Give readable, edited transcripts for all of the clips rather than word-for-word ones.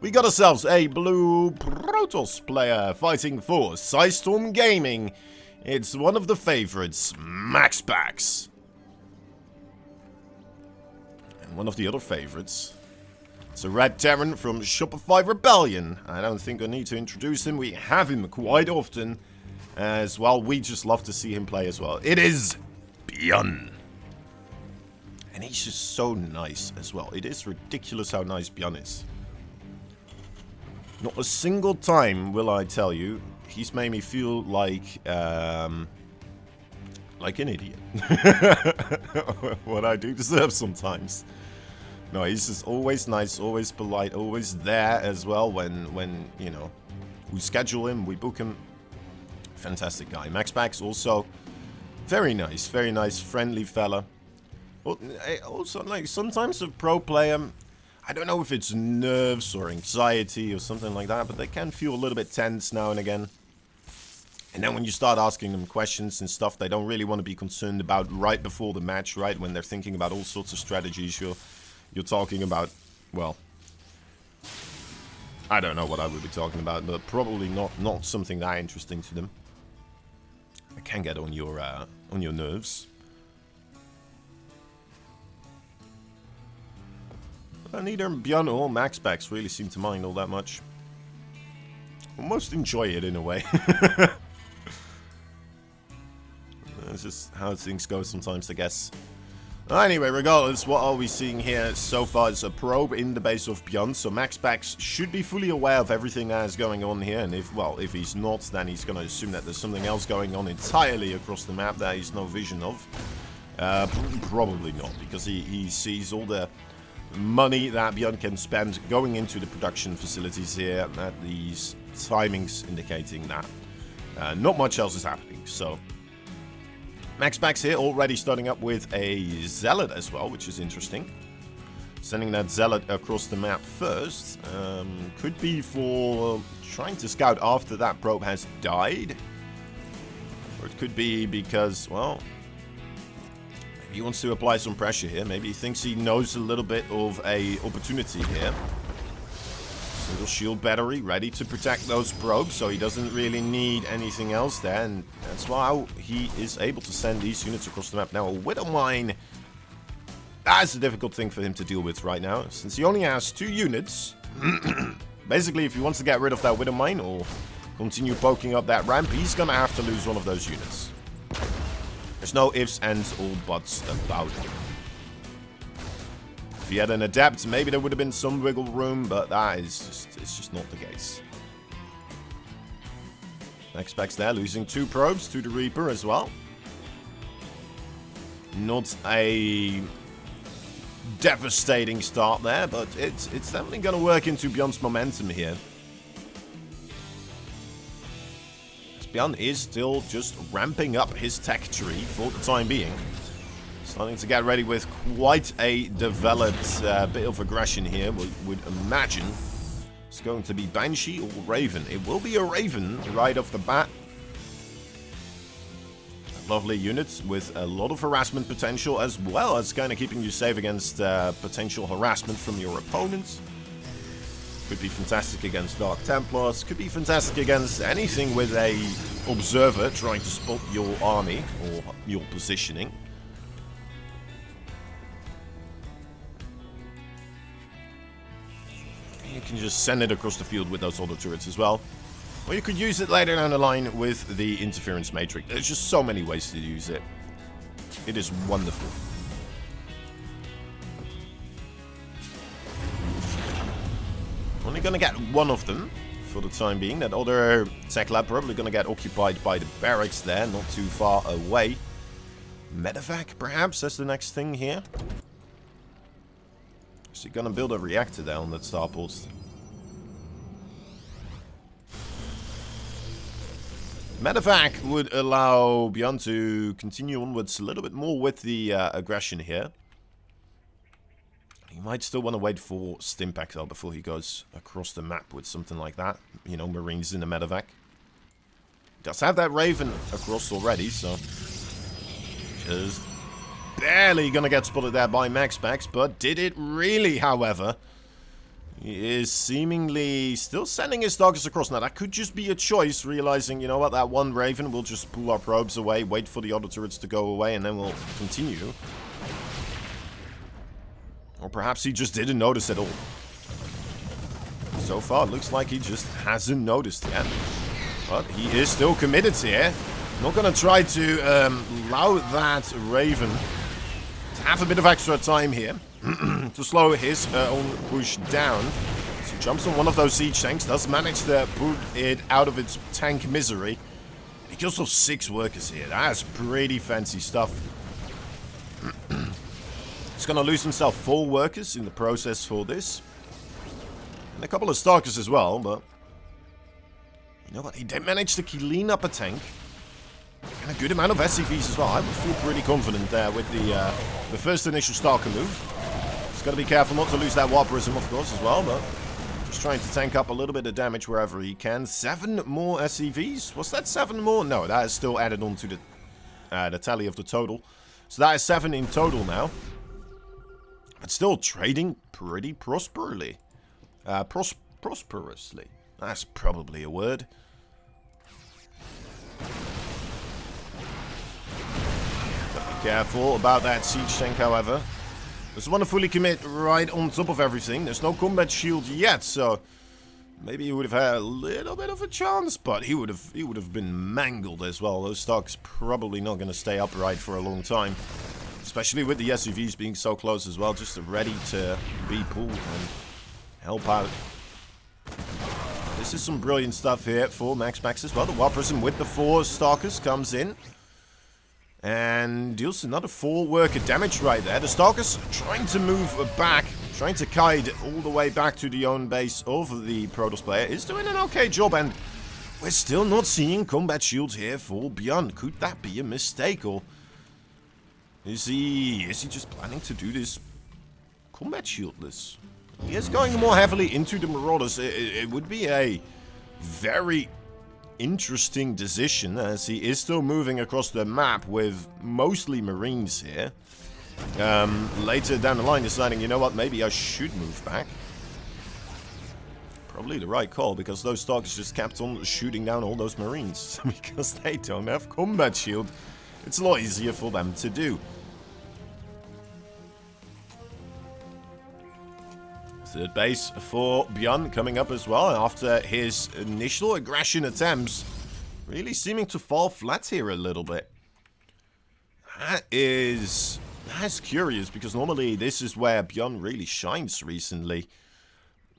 We got ourselves a blue Protoss player fighting for Storm Gaming. It's one of the favorites, MAXPAX. And one of the other favorites, it's a Red Terran from Shopify Rebellion. I don't think I need to introduce him. We have him quite often as well. We just love to see him play as well. It is Byun. And he's just so nice as well. It is ridiculous how nice Byun is. Not a single time will I tell you he's made me feel like an idiot. What I do deserve sometimes. No, he's just always nice, always polite, always there as well when you know, we schedule him, we book him. Fantastic guy. MAXPAX also very nice, friendly fella. Also, like, sometimes a pro player, I don't know if it's nerves or anxiety or something like that, but they can feel a little bit tense now and again. And then when you start asking them questions and stuff they don't really want to be concerned about right before the match, right? When they're thinking about all sorts of strategies, you're talking about, well, I don't know what I would be talking about, but probably not something that interesting to them. It can get on your nerves. Neither Byun or MAXPAX really seem to mind all that much. Almost enjoy it in a way. That's just how things go sometimes, I guess. Anyway, regardless, what are we seeing here so far is a probe in the base of Byun. So MAXPAX should be fully aware of everything that is going on here. And if he's not, then he's going to assume that there's something else going on entirely across the map that he's no vision of. Probably not, because he sees all the money that Byun can spend going into the production facilities here at these timings, indicating that not much else is happening. So MAXPAX here already starting up with a Zealot as well, which is interesting. Sending that Zealot across the map first. Could be for trying to scout after that probe has died. Or it could be because, well, he wants to apply some pressure here. Maybe he thinks he knows a little bit of a opportunity here. Single shield battery ready to protect those probes, so he doesn't really need anything else there. And that's why he is able to send these units across the map. Now, a Widow Mine, that's a difficult thing for him to deal with right now, since he only has 2 units. Basically, if he wants to get rid of that Widow Mine or continue poking up that ramp, he's gonna have to lose one of those units. There's no ifs, ands, or buts about it. If he had an Adept, maybe there would have been some wiggle room, but that is just not the case. MAXPAX there, losing 2 probes to the Reaper as well. Not a devastating start there, but it's definitely going to work into Byun's momentum here. Byun is still just ramping up his tech tree for the time being. Starting to get ready with quite a developed bit of aggression here, we would imagine. It's going to be Banshee or Raven. It will be a Raven right off the bat. Lovely units with a lot of harassment potential, as well as kind of keeping you safe against potential harassment from your opponents. Could be fantastic against Dark Templars. Could be fantastic against anything with a observer trying to spot your army or your positioning. You can just send it across the field with those other turrets as well. Or you could use it later down the line with the interference matrix. There's just so many ways to use it. It is wonderful. Only gonna get one of them for the time being. That other tech lab probably gonna get occupied by the barracks there, not too far away. Medevac, perhaps, that's the next thing here. Is he gonna build a reactor there on that starpost? Medevac would allow Byun to continue onwards a little bit more with the aggression here. He might still want to wait for Stimpack though before he goes across the map with something like that. You know, Marines in the Medevac. Does have that Raven across already, so just barely gonna get spotted there by MAXPAX, but did it really, however? He is seemingly still sending his Stalkers across. Now, that could just be a choice, realizing, you know what, that one Raven will just pull our probes away, wait for the other turrets to go away, and then we'll continue. Or perhaps he just didn't notice at all. So far, it looks like he just hasn't noticed yet. But he is still committed here. Not going to try to allow that Raven to have a bit of extra time here. To slow his own push down. So he jumps on one of those siege tanks, does manage to put it out of its tank misery. He kills off 6 workers here. That's pretty fancy stuff. He's going to lose himself 4 workers in the process for this. And a couple of Stalkers as well, but... You know what? He did manage to clean up a tank. And a good amount of SCVs as well. I would feel pretty confident there with the first initial Stalker move. Just got to be careful not to lose that Warperism, of course, as well, but just trying to tank up a little bit of damage wherever he can. 7 more SCVs? Was that 7 more? No, that is still added on to the tally of the total. So that is 7 in total now. But still trading pretty prosperously. Prosperously. That's probably a word. Be careful about that siege tank, however. Doesn't want to fully commit right on top of everything. There's no combat shield yet, so maybe he would have had a little bit of a chance, but he would have been mangled as well. Those stocks probably not going to stay upright for a long time, especially with the SUVs being so close as well, just ready to be pulled and help out. This is some brilliant stuff here for MAXPAX as well. The Warperism with the 4 Stalkers comes in and deals another 4 worker damage right there. The Stalkers trying to move back, trying to kite all the way back to the own base of the Protoss player. Is doing an okay job, and we're still not seeing combat shields here for Byun. Could that be a mistake, or is he just planning to do this combat shieldless? He is going more heavily into the Marauders. It would be a very interesting decision, as he is still moving across the map with mostly Marines here. Later down the line deciding, you know what, maybe I should move back. Probably the right call, because those Stalkers just kept on shooting down all those Marines. Because they don't have combat shield. It's a lot easier for them to do. Third base for Byun coming up as well after his initial aggression attempts really seeming to fall flat here a little bit. That's curious, because normally this is where Byun really shines recently.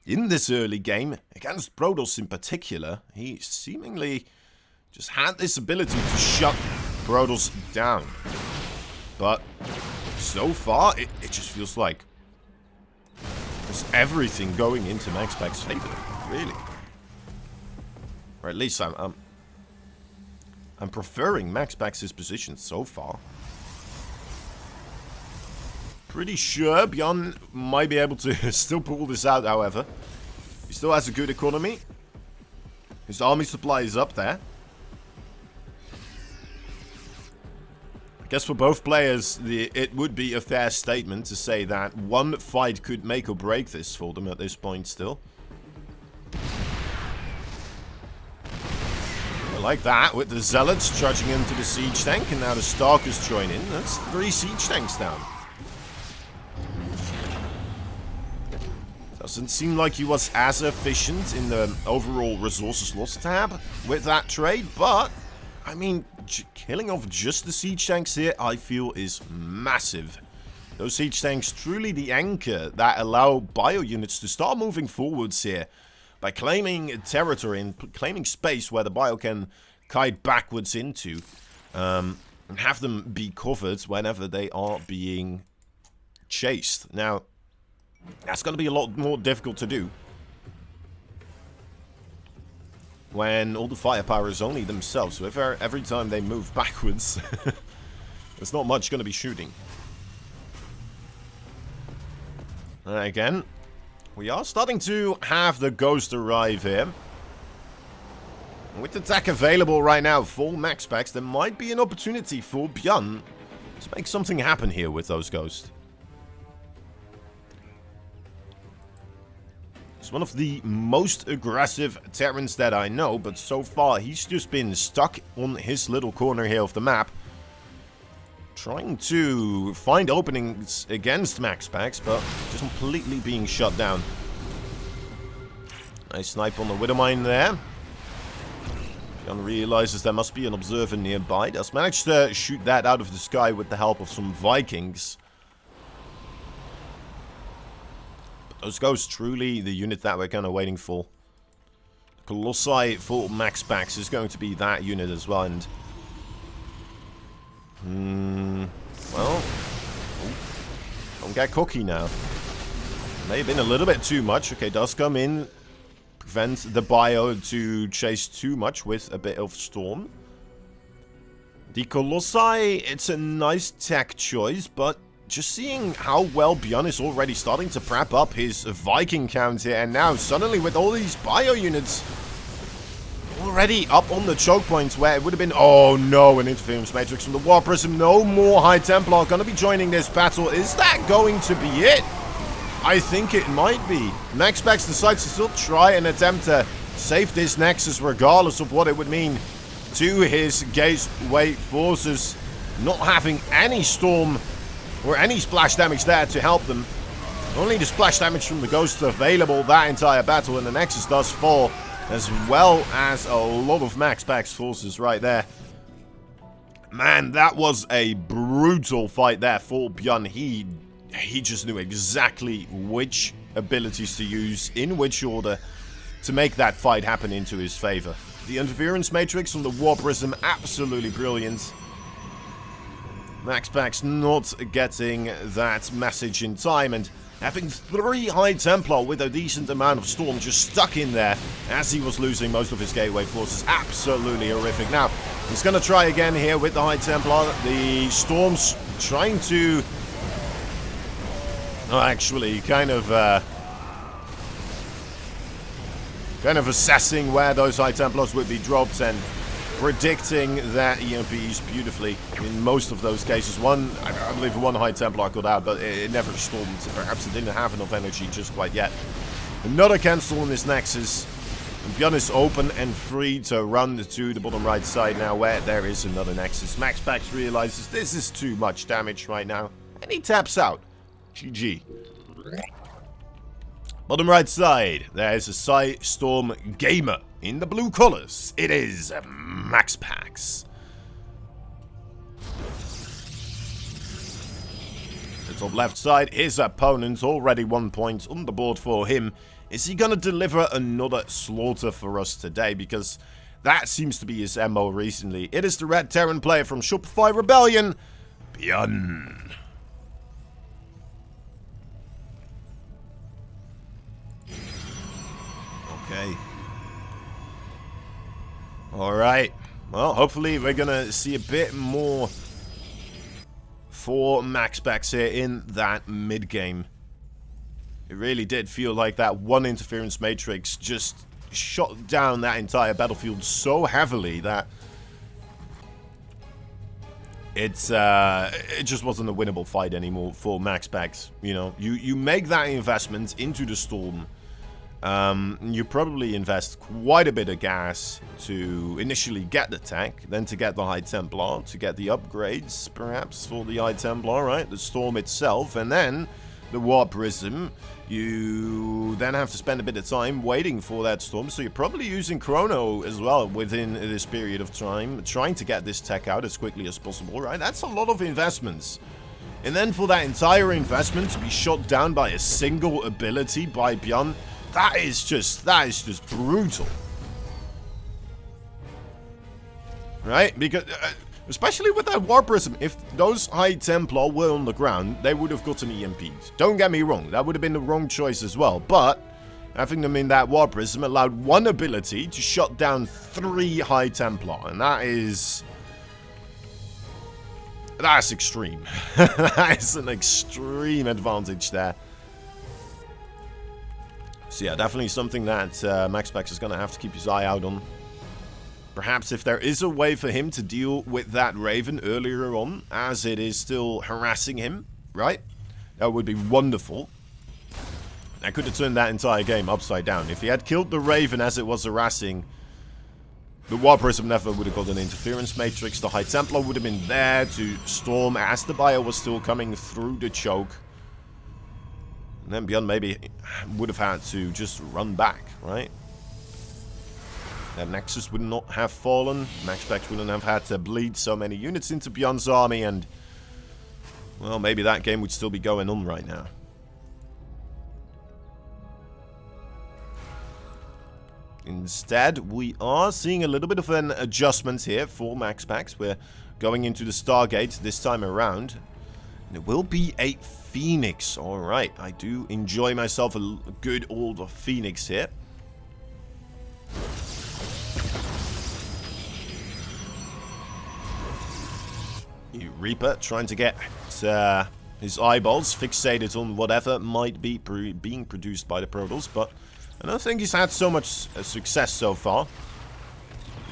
In this early game, against Protoss in particular, he seemingly just had this ability to shut Protoss down. But so far, it just feels like there's everything going into MAXPAX's favor, really. Or at least I'm preferring MAXPAX's position so far. Pretty sure Byun might be able to still pull this out, however. He still has a good economy. His army supply is up there. I guess for both players, it would be a fair statement to say that one fight could make or break this for them at this point still. I like that, with the Zealots charging into the siege tank, and now the Stalkers join in. That's 3 siege tanks down. Doesn't seem like he was as efficient in the overall resources lost tab with that trade, but I mean, killing off just the siege tanks here, I feel, is massive. Those siege tanks truly the anchor that allow bio units to start moving forwards here by claiming territory and claiming space where the bio can kite backwards into, and have them be covered whenever they are being chased. Now, that's going to be a lot more difficult to do when all the firepower is only themselves. So if every time they move backwards, there's not much going to be shooting. Again, we are starting to have the Ghost arrive here. With the tech available right now for MAXPAX, there might be an opportunity for Byun to make something happen here with those Ghosts. He's one of the most aggressive Terrans that I know, but so far he's just been stuck on his little corner here of the map, trying to find openings against MAXPAX, but just completely being shut down. Nice snipe on the Widowmine there. Byun realizes there must be an observer nearby. Does manage to shoot that out of the sky with the help of some Vikings. Those Ghosts truly the unit that we're kind of waiting for. Colossi for MAXPAX is going to be that unit as well, and well, don't get cocky now. May have been a little bit too much. Okay, does come in, prevent the bio to chase too much with a bit of storm. The Colossi, it's a nice tech choice, but just seeing how well Byun is already starting to prep up his Viking count here, and now suddenly with all these bio units already up on the choke points where it would have been, oh no, an interference matrix from the War Prism. No more High Templar gonna be joining this battle. Is that going to be it? I think it might be. MAXPAX decides to still try and attempt to save this Nexus regardless of what it would mean to his gateway forces. Not having any storm or any splash damage there to help them. Only the splash damage from the Ghost available that entire battle, and the Nexus does fall, as well as a lot of MAXPAX forces right there. Man, that was a brutal fight there for Byun. He just knew exactly which abilities to use, in which order, to make that fight happen into his favor. The interference matrix from the War Prism, absolutely brilliant. MAXPAX not getting that message in time, and having 3 High Templar with a decent amount of storm just stuck in there as he was losing most of his gateway forces. Absolutely horrific. Now, he's going to try again here with the High Templar. The storm's trying to... oh, actually, kind of assessing where those High Templars would be dropped and predicting their EMPs beautifully in most of those cases. I believe one High Templar got out, but it never stormed. Perhaps it didn't have enough energy just quite yet. Another cancel on this Nexus. And Byun is open and free to run to the bottom right side now, where there is another Nexus. MAXPAX realizes this is too much damage right now, and he taps out. GG. Bottom right side, there's a Storm Gamer in the blue colors. It is MAXPAX. The top left side, his opponent, already 1 point on the board for him. Is he gonna deliver another slaughter for us today? Because that seems to be his MO recently. It is the Red Terran player from Shopify Rebellion, Byun. Okay. Alright. Well, hopefully we're gonna see a bit more for MAXPAX here in that mid-game. It really did feel like that one interference matrix just shot down that entire battlefield so heavily that it just wasn't a winnable fight anymore for MAXPAX. You know, you make that investment into the Storm. You probably invest quite a bit of gas to initially get the tech, then to get the High Templar, to get the upgrades, perhaps, for the High Templar, right? The Storm itself, and then the War Prism. You then have to spend a bit of time waiting for that Storm, so you're probably using Chrono as well within this period of time, trying to get this tech out as quickly as possible, right? That's a lot of investments. And then for that entire investment to be shot down by a single ability by Byun, that is just brutal. Right? Because, especially with that War Prism, if those High Templar were on the ground, they would have gotten EMPs. Don't get me wrong, that would have been the wrong choice as well, but having them in that War Prism allowed one ability to shut down 3 High Templar, and that's extreme. That is an extreme advantage there. So yeah, definitely something that MAXPAX is going to have to keep his eye out on. Perhaps if there is a way for him to deal with that Raven earlier on, as it is still harassing him, right? That would be wonderful. I could have turned that entire game upside down. If he had killed the Raven as it was harassing, the War Prism never would have got an interference matrix. The High Templar would have been there to storm as the Bio was still coming through the choke. And then Byun maybe would have had to just run back, right? That Nexus would not have fallen. MAXPAX wouldn't have had to bleed so many units into Byun's army, and well, maybe that game would still be going on right now. Instead, we are seeing a little bit of an adjustment here for MAXPAX. We're going into the Stargate this time around. And it will be a Phoenix. Alright, I do enjoy myself a good old Phoenix here. Reaper trying to get his eyeballs fixated on whatever might be being produced by the Protoss, but I don't think he's had so much success so far.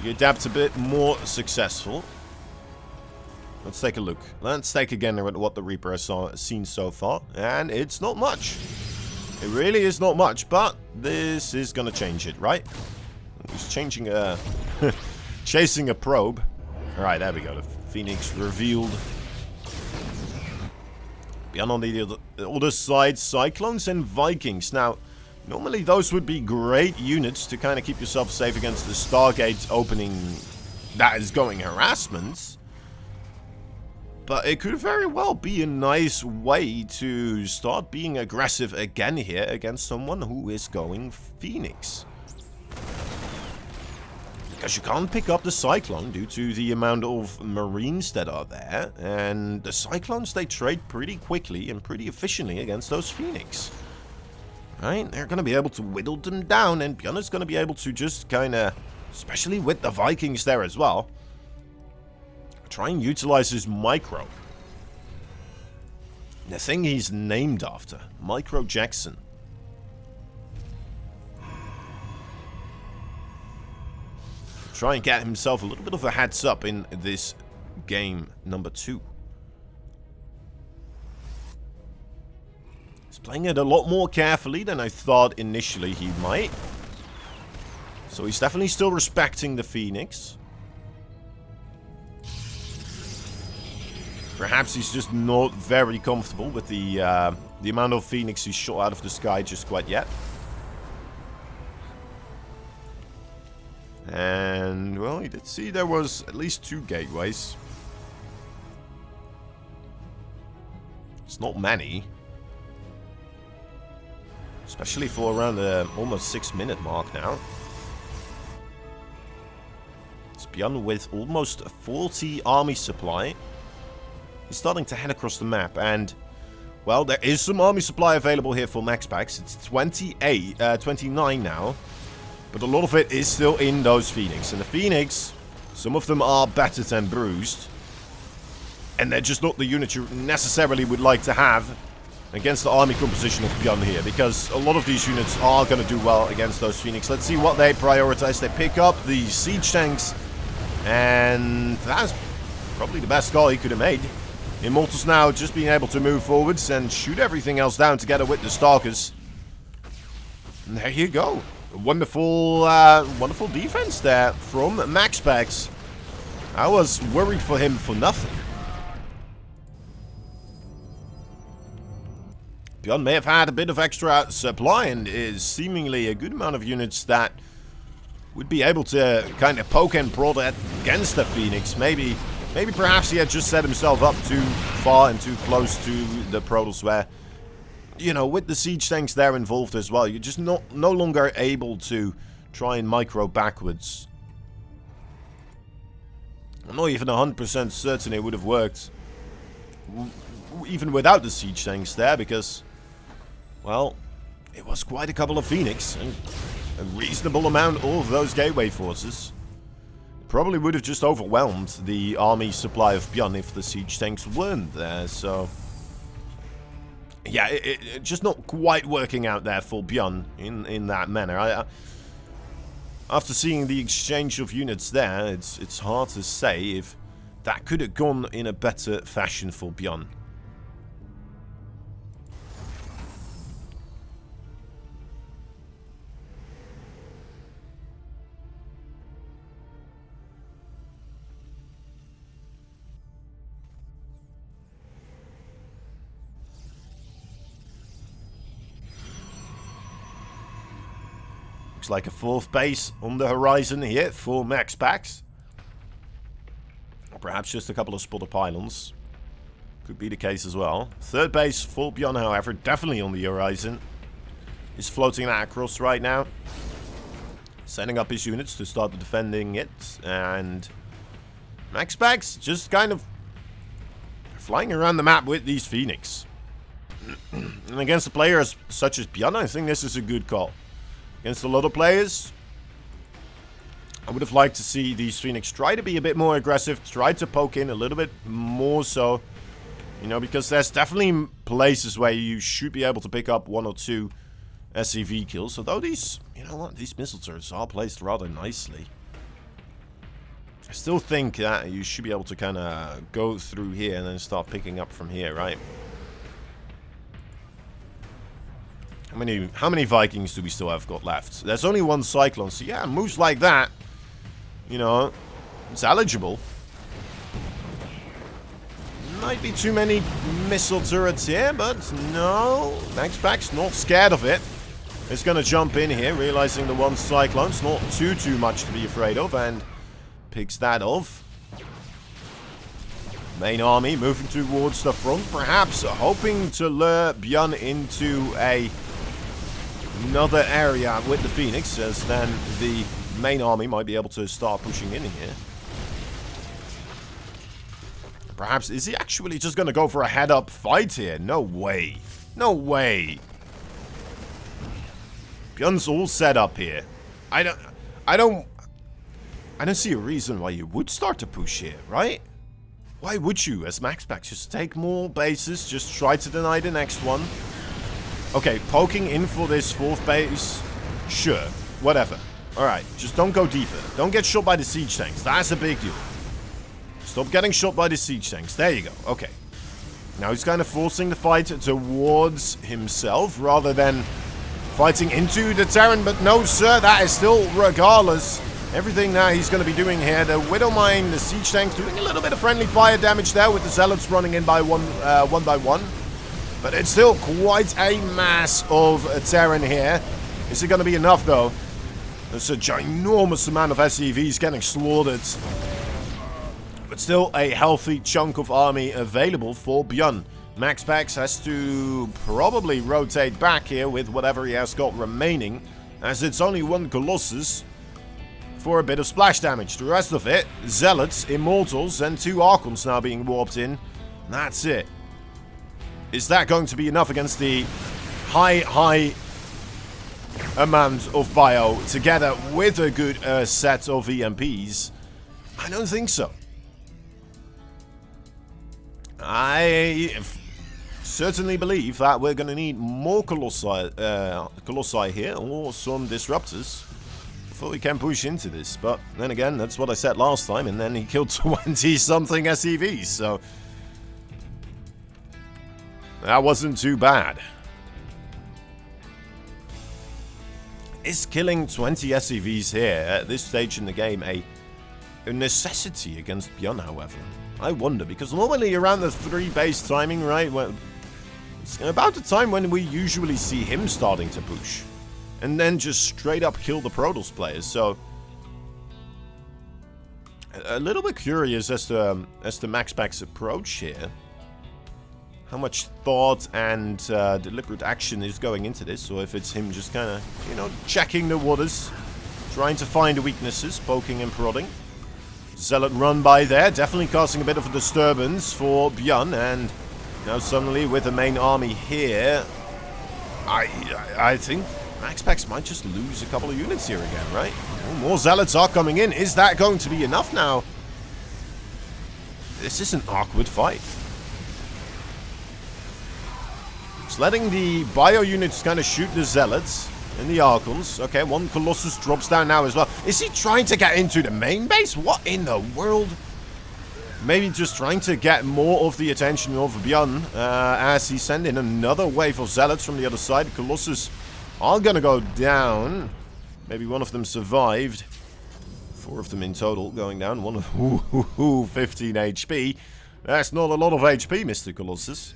He adapts a bit more successful. Let's take a look. Let's take again at what the Reaper has seen so far, and it's not much. It really is not much, but this is gonna change it, right? He's changing a chasing a probe. Alright, there we go. The Phoenix revealed. Beyond on the other side, Cyclones and Vikings. Now, normally those would be great units to kind of keep yourself safe against the Stargate opening that is going harassment. But it could very well be a nice way to start being aggressive again here against someone who is going Phoenix. Because you can't pick up the Cyclone due to the amount of Marines that are there. And the Cyclones, they trade pretty quickly and pretty efficiently against those Phoenix. Right? They're going to be able to whittle them down. And Byun is going to be able to just kind of, especially with the Vikings there as well, try and utilize his Micro. The thing he's named after. Micro Jackson. Try and get himself a little bit of a heads up in this game number 2. He's playing it a lot more carefully than I thought initially he might. So he's definitely still respecting the Phoenix. Perhaps he's just not very comfortable with the amount of Phoenix he's shot out of the sky just quite yet. And, well, he did see there was at least 2 gateways. It's not many. Especially for around the almost 6-minute mark now. It's Byun with almost a 40 army supply. He's starting to head across the map, and, well, there is some army supply available here for MAXPAX. It's 29 now. But a lot of it is still in those Phoenix. And the Phoenix, some of them are battered and bruised. And they're just not the units you necessarily would like to have against the army composition of Byun here. Because a lot of these units are going to do well against those Phoenix. Let's see what they prioritize. They pick up the siege tanks. And that's probably the best call he could have made. Immortals now just being able to move forwards and shoot everything else down together with the Stalkers. And there you go. Wonderful, wonderful defense there from MAXPAX. I was worried for him for nothing. Byun may have had a bit of extra supply and is seemingly a good amount of units that would be able to kind of poke and prod against the Phoenix. Maybe perhaps he had just set himself up too far and too close to the Protoss where, you know, with the siege tanks there involved as well, you're just no longer able to try and micro backwards. I'm not even 100% certain it would have worked even without the siege tanks there, because, well, it was quite a couple of Phoenix and a reasonable amount of those gateway forces. Probably would have just overwhelmed the army supply of Byun if the siege tanks weren't there, so yeah, it just not quite working out there for Byun in that manner. After seeing the exchange of units there, it's hard to say if that could have gone in a better fashion for Byun. Looks like a 4th base on the horizon here for MAXPAX. Or perhaps just a couple of spotter pylons. Could be the case as well. 3rd base for Byun, however, definitely on the horizon. He's floating that across right now. Setting up his units to start defending it. And MAXPAX just kind of flying around the map with these Phoenix. And against the players such as Byun, I think this is a good call. Against a lot of players, I would have liked to see these Phoenix try to be a bit more aggressive, try to poke in a little bit more so. You know, because there's definitely places where you should be able to pick up 1 or 2 SCV kills. Although these, you know what, these missile turrets are placed rather nicely. I still think that you should be able to kind of go through here and then start picking up from here, right? How many Vikings do we still have got left? There's only 1 Cyclone, so yeah, moves like that, you know, it's eligible. Might be too many missile turrets here, but no, MAXPAX not scared of it. It's gonna jump in here, realizing the 1 Cyclone's not too much to be afraid of, and picks that off. Main army moving towards the front, perhaps hoping to lure Byun into another area with the Phoenix, as then the main army might be able to start pushing in here. Perhaps, is he actually just going to go for a head-up fight here? No way. No way. Byun's all set up here. I don't see a reason why you would start to push here, right? Why would you, as MAXPAX? Just take more bases, just try to deny the next one. Okay, poking in for this 4th base. Sure, whatever. Alright, just don't go deeper. Don't get shot by the siege tanks. That's a big deal. Stop getting shot by the siege tanks. There you go. Okay. Now he's kind of forcing the fight towards himself rather than fighting into the Terran. But no, sir, that is still regardless. Everything that he's going to be doing here. The Widow Mine, the siege tanks doing a little bit of friendly fire damage there with the Zealots running in by one by one. But it's still quite a mass of Terran here. Is it going to be enough, though? There's a ginormous amount of SCVs getting slaughtered. But still a healthy chunk of army available for Byun. MAXPAX has to probably rotate back here with whatever he has got remaining, as it's only 1 Colossus for a bit of splash damage. The rest of it, Zealots, Immortals, and 2 Archons now being warped in. That's it. Is that going to be enough against the high amount of bio together with a good set of EMPs? I don't think so. I certainly believe that we're going to need more Colossi here, or some Disruptors, before we can push into this. But then again, that's what I said last time, and then he killed 20-something SCVs, so that wasn't too bad. Is killing 20 SCVs here at this stage in the game a necessity against Byun, however? I wonder, because normally around the 3 base timing, right, well, it's about the time when we usually see him starting to push. And then just straight up kill the Protoss players, so a little bit curious as to MAXPAX's approach here. How much thought and deliberate action is going into this, or if it's him just kind of, you know, checking the waters, trying to find the weaknesses, poking and prodding. Zealot run by there, definitely causing a bit of a disturbance for Byun, and now suddenly with the main army here, I think MAXPAX might just lose a couple of units here again, right? Oh, more Zealots are coming in. Is that going to be enough now? This is an awkward fight. It's letting the bio units kind of shoot the Zealots and the Archons. Okay, 1 Colossus drops down now as well. Is he trying to get into the main base? What in the world? Maybe just trying to get more of the attention of Byun as he sends in another wave of Zealots from the other side. Colossus are gonna go down. Maybe one of them survived. 4 of them in total going down. 1 of 15 HP. That's not a lot of HP, Mr. Colossus.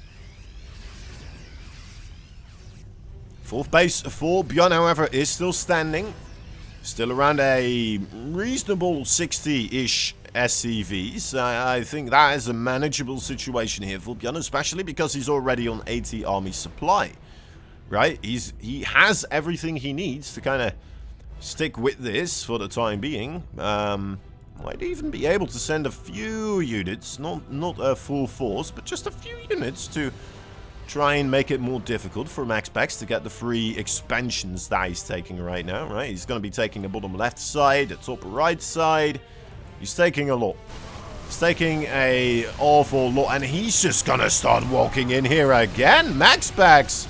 4th base for Byun, however, is still standing. Still around a reasonable 60-ish SCVs. I think that is a manageable situation here for Byun, especially because he's already on 80 army supply. Right? He has everything he needs to kind of stick with this for the time being. Might even be able to send a few units, not a full force, but just a few units to try and make it more difficult for MAXPAX to get the free expansions that he's taking right now, right? He's going to be taking the bottom left side, the top right side. He's taking a lot. He's taking a awful lot, and he's just going to start walking in here again. MAXPAX!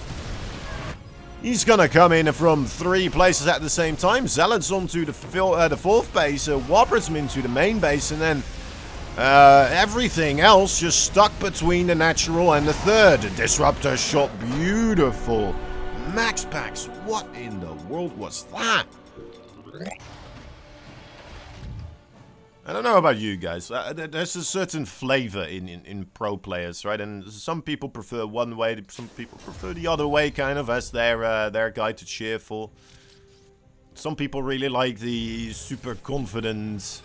He's going to come in from 3 places at the same time. Zealots onto the 4th base, Warprism into the main base, and then everything else just stuck between the natural and the 3rd. Disruptor shot, beautiful. MAXPAX, what in the world was that? I don't know about you guys. There's a certain flavor in pro players, right? And some people prefer one way, some people prefer the other way, kind of, as their guy to cheer for. Some people really like the super confident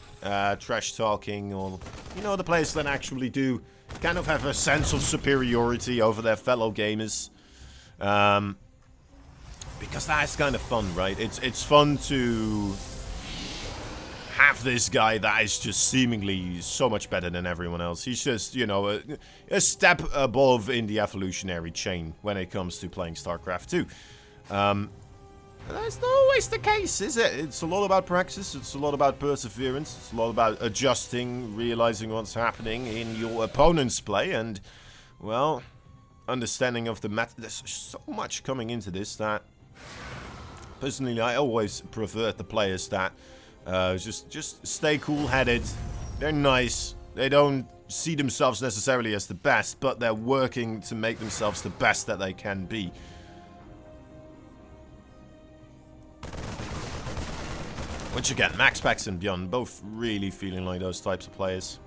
trash talking, or you know, the players that actually do kind of have a sense of superiority over their fellow gamers. Because that's kind of fun, right? It's fun to have this guy that is just seemingly so much better than everyone else. He's just, you know, a step above in the evolutionary chain when it comes to playing StarCraft 2. That's not always the case, is it? It's a lot about practice, it's a lot about perseverance, it's a lot about adjusting, realizing what's happening in your opponent's play, and, well, understanding of the meta. There's so much coming into this that, personally, I always prefer the players that just stay cool-headed. They're nice. They don't see themselves necessarily as the best, but they're working to make themselves the best that they can be. Once again, MAXPAX and Byun, both really feeling like those types of players.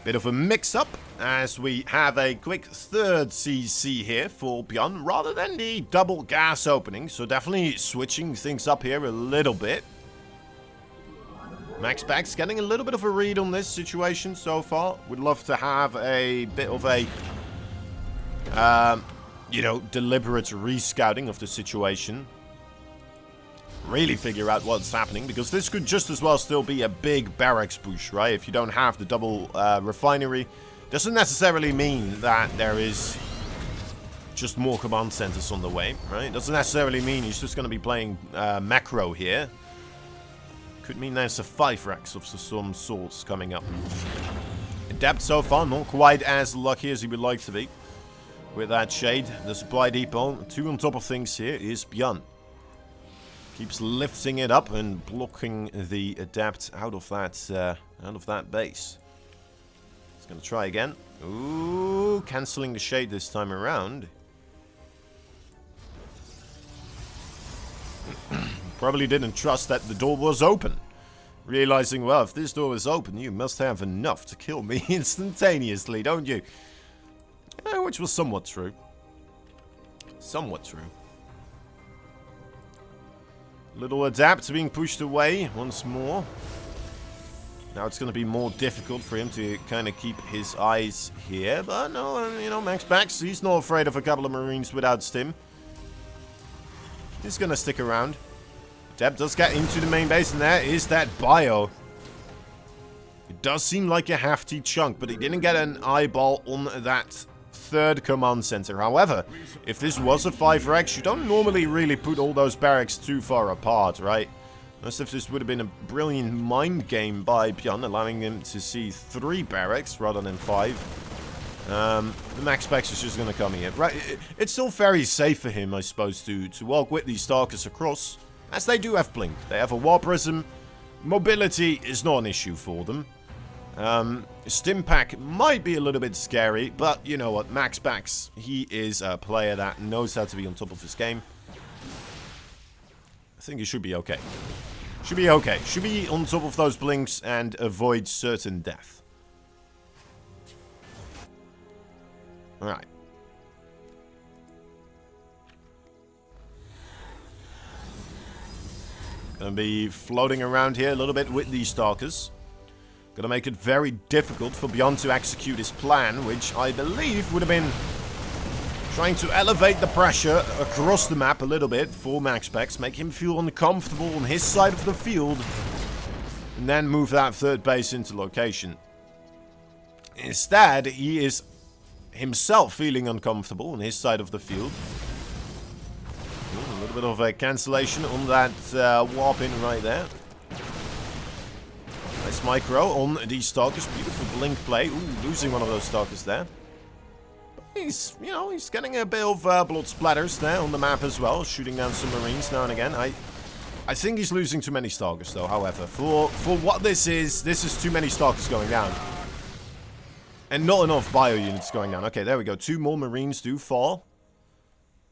Bit of a mix-up, as we have a quick 3rd CC here for Byun, rather than the double gas opening, so definitely switching things up here a little bit. MAXPAX getting a little bit of a read on this situation so far. Would love to have a bit of a, you know, deliberate rescouting of the situation. Really figure out what's happening, because this could just as well still be a big barracks push, right? If you don't have the double refinery, doesn't necessarily mean that there is just more command centers on the way, right? Doesn't necessarily mean he's just going to be playing macro here. Could mean there's a 5 racks of some sorts coming up. Adept so far, not quite as lucky as he would like to be with that shade. The supply depot, 2 on top of things here is Byun. Keeps lifting it up and blocking the Adept out of that base. He's going to try again. Ooh, cancelling the shade this time around. Probably didn't trust that the door was open. Realizing, well, if this door is open, you must have enough to kill me instantaneously, don't you? Which was somewhat true. Somewhat true. Little Adept being pushed away once more. Now it's going to be more difficult for him to kind of keep his eyes here. But no, you know, MAXPAX, he's not afraid of a couple of Marines without Stim. He's going to stick around. Adept does get into the main base, and there is that bio. It does seem like a hefty chunk, but he didn't get an eyeball on that 3rd command center. However, if this was a 5 racks, you don't normally really put all those barracks too far apart, right? As if this would have been a brilliant mind game by Byun, allowing him to see 3 barracks rather than 5. The MAXPAX is just going to come here. Right, it's still very safe for him, I suppose, to walk with these Stalkers across, as they do have Blink. They have a War Prism. Mobility is not an issue for them. Stim Pack might be a little bit scary, but you know what, MAXPAX, he is a player that knows how to be on top of his game. I think he should be okay. Should be okay. Should be on top of those blinks and avoid certain death. Alright. Gonna be floating around here a little bit with these Stalkers. Gonna make it very difficult for Byun to execute his plan, which I believe would have been trying to elevate the pressure across the map a little bit for MAXPAX, make him feel uncomfortable on his side of the field, and then move that third base into location. Instead, he is himself feeling uncomfortable on his side of the field. A little bit of a cancellation on that warp in right there. Nice micro on these Stalkers. Beautiful blink play. Ooh, losing one of those Stalkers there. He's, you know, he's getting a bit of blood splatters there on the map as well. Shooting down some Marines now and again. I think he's losing too many Stalkers though, however. For what this is too many Stalkers going down. And not enough bio units going down. Okay, there we go. 2 more Marines do fall.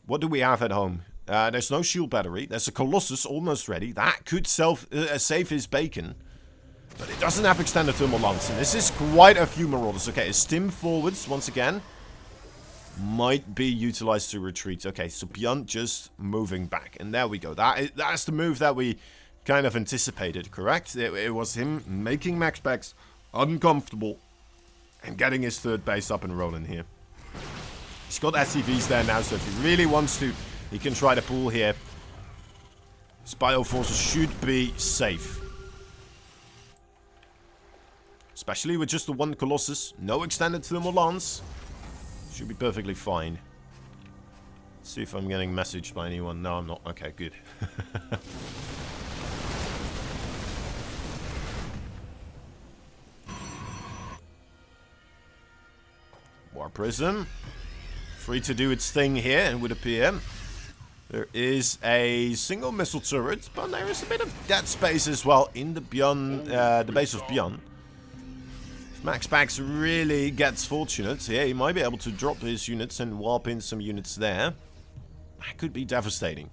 What do we have at home? There's no shield battery. There's a Colossus almost ready. That could save his bacon. But it doesn't have extended thermal lance. And this is quite a few Marauders. Okay, a stim forwards once again. Might be utilized to retreat. Okay, so Byun just moving back. And there we go. That's the move that we kind of anticipated, correct? It was him making MAXPAX uncomfortable and getting his third base up and rolling here. He's got SCVs there now, so if he really wants to, he can try to pull here. His bio forces should be safe. Especially with just the 1 Colossus. No extended thermal lance. Should be perfectly fine. Let's see if I'm getting messaged by anyone. No, I'm not. Okay, good. War Prism. Free to do its thing here, and would appear. There is a single missile turret, but there is a bit of dead space as well in the Byun, the base of Byun. If MAXPAX really gets fortunate, yeah, he might be able to drop his units and warp in some units there. That could be devastating.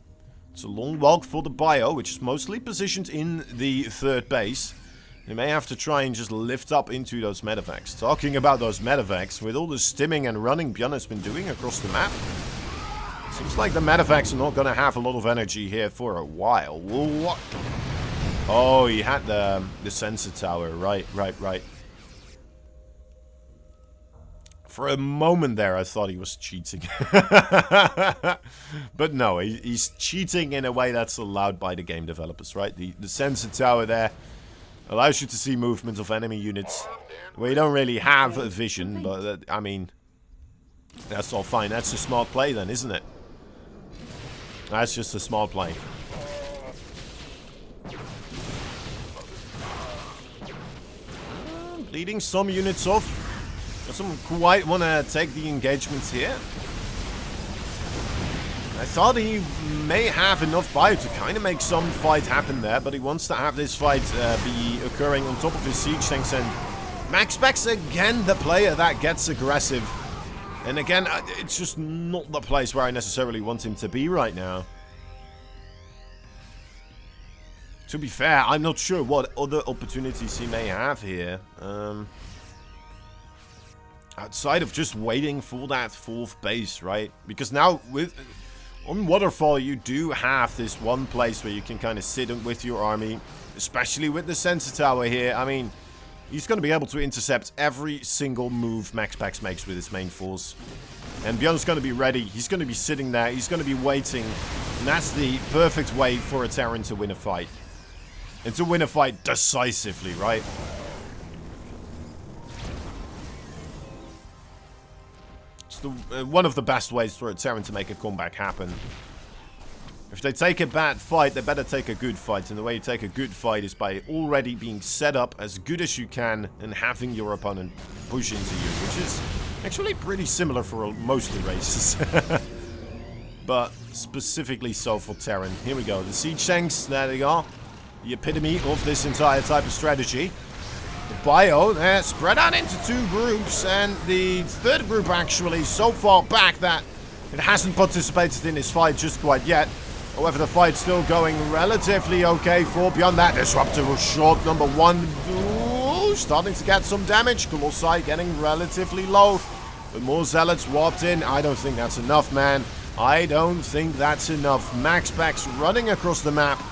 It's a long walk for the bio, which is mostly positioned in the third base. They may have to try and just lift up into those medevacs. Talking about those medevacs, with all the stimming and running Byun has been doing across the map, seems like the medevacs are not going to have a lot of energy here for a while. What? Oh, he had the sensor tower. Right. For a moment there, I thought he was cheating. But no, he's cheating in a way that's allowed by the game developers, right? The sensor tower there allows you to see movement of enemy units where you don't really have a vision, but I mean, that's all fine. That's a smart play then, isn't it? That's just a smart play. Bleeding some units off. Doesn't quite want to take the engagements here. I thought he may have enough bio to kind of make some fight happen there, but he wants to have this fight be occurring on top of his siege tanks, and MAXPAX again the player that gets aggressive. And again, it's just not the place where I necessarily want him to be right now. To be fair, I'm not sure what other opportunities he may have here. Outside of just waiting for that 4th base, right? Because now, on Waterfall, you do have this one place where you can kind of sit with your army. Especially with the sensor tower here. I mean, he's going to be able to intercept every single move MAXPAX makes with his main force. And Byun's going to be ready. He's going to be sitting there. He's going to be waiting. And that's the perfect way for a Terran to win a fight. And to win a fight decisively, right? One of the best ways for a Terran to make a comeback happen. If they take a bad fight, they better take a good fight. And the way you take a good fight is by already being set up as good as you can and having your opponent push into you, which is actually pretty similar for most of the races. But specifically so for Terran. Here we go. The siege tanks, there they are. The epitome of this entire type of strategy. The bio, they're spread out into 2 groups, and the 3rd group actually so far back that it hasn't participated in this fight just quite yet. However, the fight's still going relatively okay for Byun. That disruptor was short. Number 1, ooh, starting to get some damage. Colossi getting relatively low. But more Zealots warped in. I don't think that's enough, man. I don't think that's enough. MAXPAX running across the map,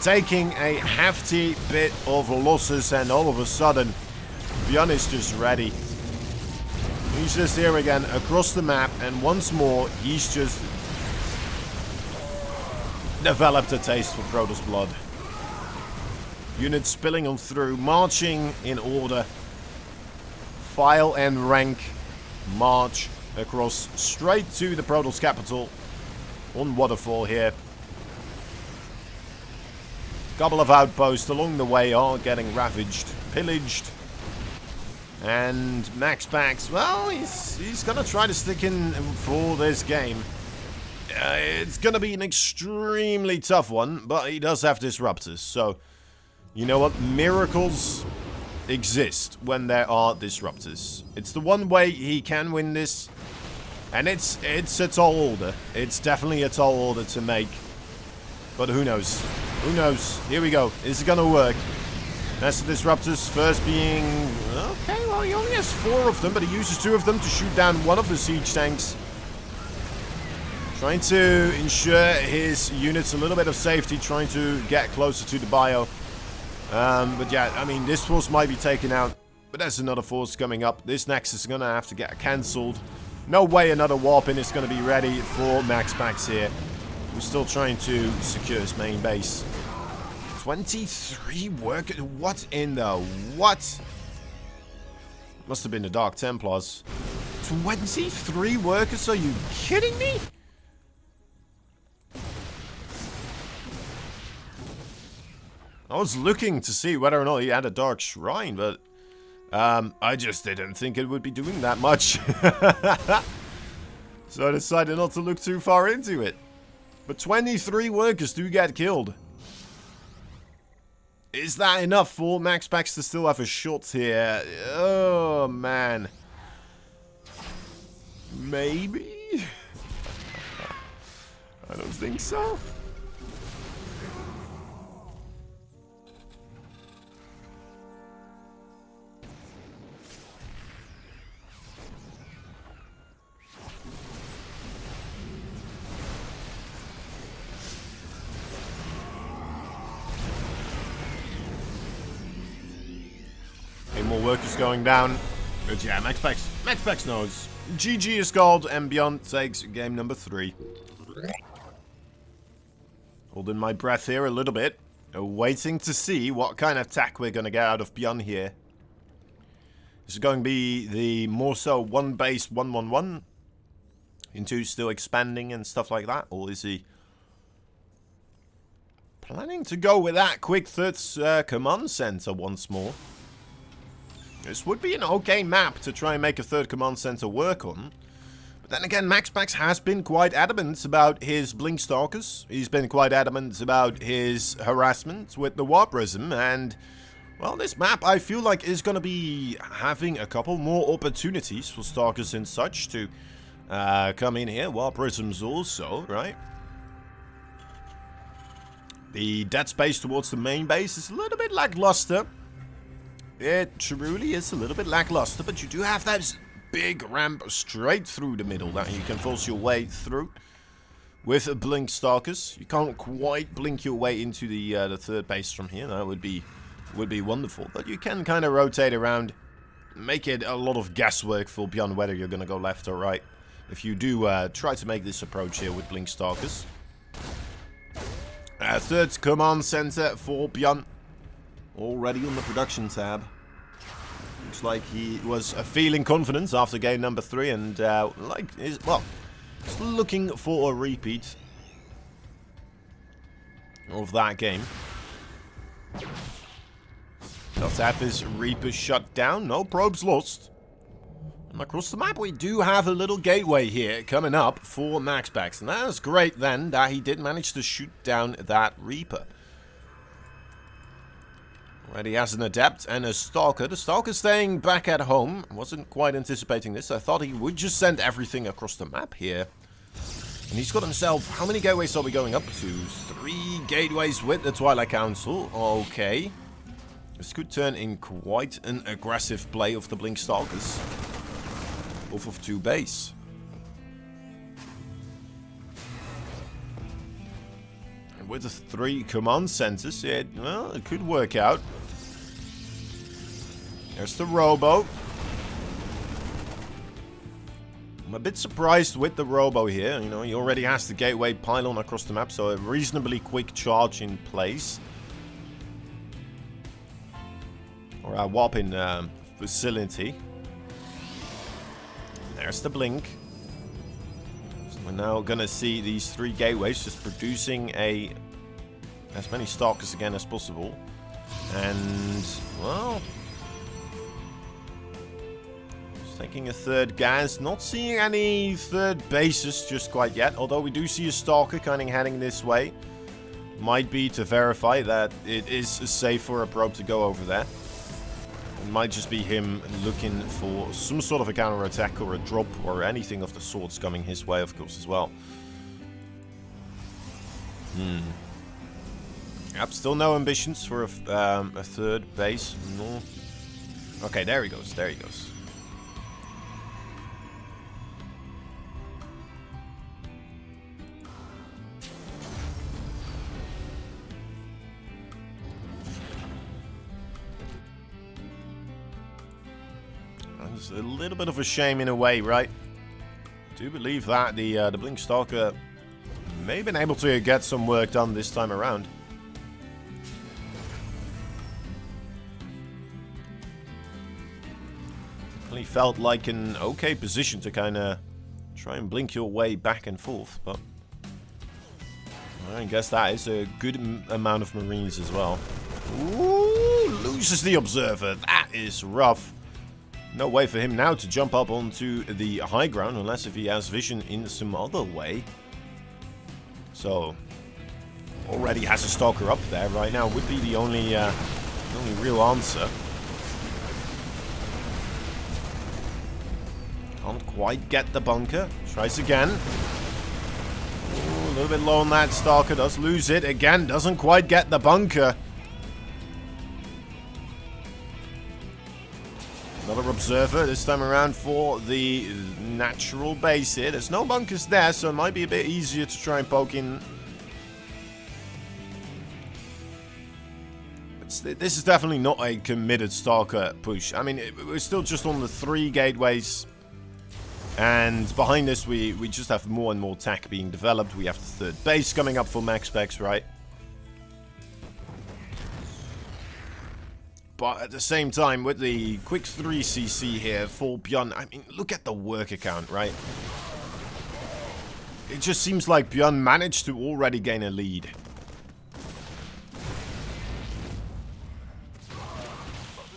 taking a hefty bit of losses, and all of a sudden, Byun is just ready. He's just here again, across the map, and once more, he's just developed a taste for Protoss blood. Units spilling on through, marching in order. File and rank, march across straight to the Protoss capital on Waterfall here. Couple of outposts along the way are getting ravaged, pillaged. And MAXPAX, well, he's gonna try to stick in for this game. It's gonna be an extremely tough one, but he does have disruptors, so you know what? Miracles exist when there are disruptors. It's the one way he can win this, and it's a tall order. It's definitely a tall order to make, but who knows? Who knows? Here we go. Is it gonna work? That's the disruptors, first being... Okay, well, he only has 4 of them, but he uses 2 of them to shoot down one of the siege tanks. Trying to ensure his units a little bit of safety, trying to get closer to the bio. But yeah, I mean, this force might be taken out, but there's another force coming up. This Nexus is going to have to get cancelled. No way another warp-in is going to be ready for MAXPAX here. We're still trying to secure his main base. 23 workers? What in the... What? Must have been the Dark Templars. 23 workers? Are you kidding me? I was looking to see whether or not he had a Dark Shrine, but... I just didn't think it would be doing that much. So I decided not to look too far into it. But 23 workers do get killed. Is that enough for MAXPAX to still have a shot here? Oh, man. Maybe? I don't think so. More workers going down. But yeah, MAXPAX knows. GG is called, and Byun takes game number 3. Holding my breath here a little bit. Waiting to see what kind of attack we're going to get out of Byun here. Is it going to be the more so one base 1-1-1? Into still expanding and stuff like that? Or is he planning to go with that quick third command center once more? This would be an okay map to try and make a third command center work on. But then again, MAXPAX has been quite adamant about his Blink Stalkers. He's been quite adamant about his harassment with the Warp Prism. And, well, this map, I feel like, is going to be having a couple more opportunities for Stalkers and such to come in here. Warp Prisms also, right? The dead space towards the main base is a little bit lackluster. It truly is a little bit lackluster, but you do have that big ramp straight through the middle that you can force your way through with Blink Stalkers. You can't quite blink your way into the third base from here. That would be wonderful, but you can kind of rotate around, make it a lot of guesswork for Byun whether you're going to go left or right. If you do try to make this approach here with Blink Stalkers. Third command center for Byun. Already on the production tab. Looks like he was feeling confident after game number 3 and just looking for a repeat of that game. Does have his Reaper shut down. No probes lost. And across the map we do have a little gateway here coming up for MAXPAX. And that is great then that he did manage to shoot down that Reaper. Already has an Adept and a Stalker. The Stalker staying back at home. Wasn't quite anticipating this. I thought he would just send everything across the map here. And he's got himself... How many gateways are we going up to? 3 gateways with the Twilight Council. Okay. This could turn in quite an aggressive play of the Blink Stalkers. off of 2 base. And with the 3 command centers, well, it could work out. There's the robo. I'm a bit surprised with the robo here. You know, he already has the gateway pylon across the map, so a reasonably quick charge in place. Or a warp-in facility. There's the blink. So we're now gonna see these 3 gateways just producing as many stalkers again as possible. And, well, taking a 3rd gas, not seeing any 3rd bases just quite yet, although we do see a stalker kind of heading this way. Might be to verify that it is safe for a probe to go over there. It might just be him looking for some sort of a counter-attack or a drop or anything of the sorts coming his way, of course, as well. Yep, still no ambitions for a 3rd base. No. Okay, there he goes, there he goes. It's a little bit of a shame in a way, right? I do believe that the Blink Stalker may have been able to get some work done this time around. Definitely felt like an okay position to kind of try and blink your way back and forth, but I guess that is a good amount of Marines as well. Ooh, loses the Observer. That is rough. No way for him now to jump up onto the high ground, unless if he has vision in some other way. So, already has a Stalker up there right now. Would be the only real answer. Can't quite get the bunker. Tries again. Ooh, a little bit low on that. Stalker does lose it. Again, doesn't quite get the bunker. Another Observer, this time around for the natural base here. There's no bunkers there, so it might be a bit easier to try and poke in. This is definitely not a committed Stalker push. I mean, we're still just on the 3 gateways. And behind this, we just have more and more tech being developed. We have the 3rd base coming up for MAXPAX, right? But at the same time, with the quick 3cc here for Byun, I mean, look at the work account, right? It just seems like Byun managed to already gain a lead.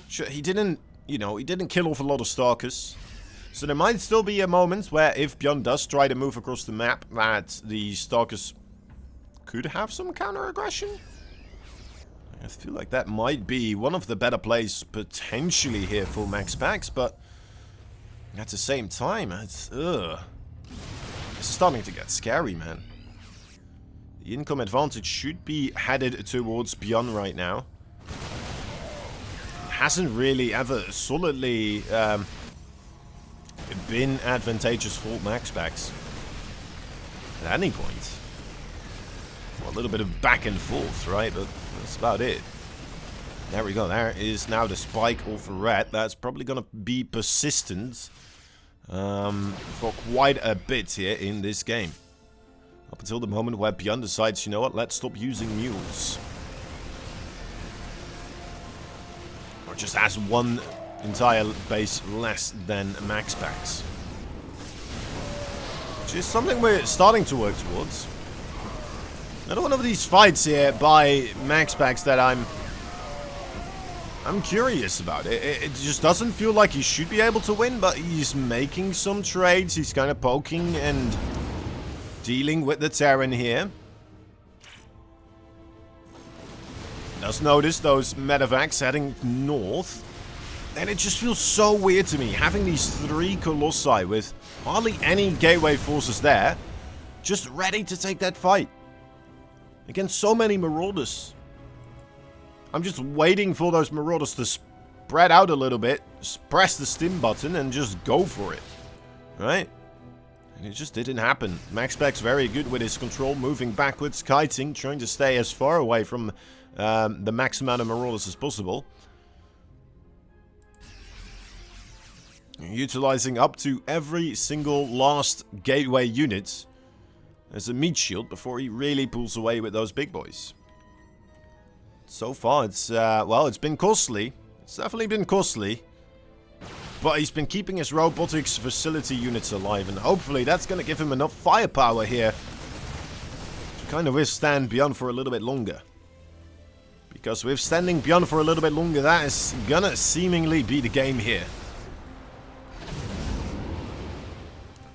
Sure, he didn't, you know, he didn't kill off a lot of Stalkers. So there might still be a moment where if Byun does try to move across the map, that the Stalkers could have some counter-aggression. I feel like that might be one of the better plays potentially here for MAXPAX, but at the same time, it's starting to get scary, man. The income advantage should be headed towards Byun right now. It hasn't really ever solidly been advantageous for MAXPAX at any point. Well, a little bit of back and forth, right? But that's about it. There we go. There is now the spike off red. That's probably going to be persistent for quite a bit here in this game. Up until the moment where Byun decides, you know what, let's stop using mules. Or just has one entire base less than MAXPAX. Which is something we're starting to work towards. Another one of these fights here by MAXPAX that I'm curious about. It just doesn't feel like he should be able to win, but he's making some trades. He's kind of poking and dealing with the Terran here. Does notice those medevacs heading north. And it just feels so weird to me, having these 3 Colossi with hardly any gateway forces there, just ready to take that fight. Against so many Marauders. I'm just waiting for those Marauders to spread out a little bit, press the stim button, and just go for it. Right? And it just didn't happen. MAXPAX very good with his control, moving backwards, kiting, trying to stay as far away from the max amount of marauders as possible. Utilizing up to every single last gateway unit as a meat shield before he really pulls away with those big boys. So far, it's, well, it's been costly. It's definitely been costly. But he's been keeping his robotics facility units alive, and hopefully that's going to give him enough firepower here to kind of withstand Byun for a little bit longer. Because withstanding Byun for a little bit longer, that is going to seemingly be the game here.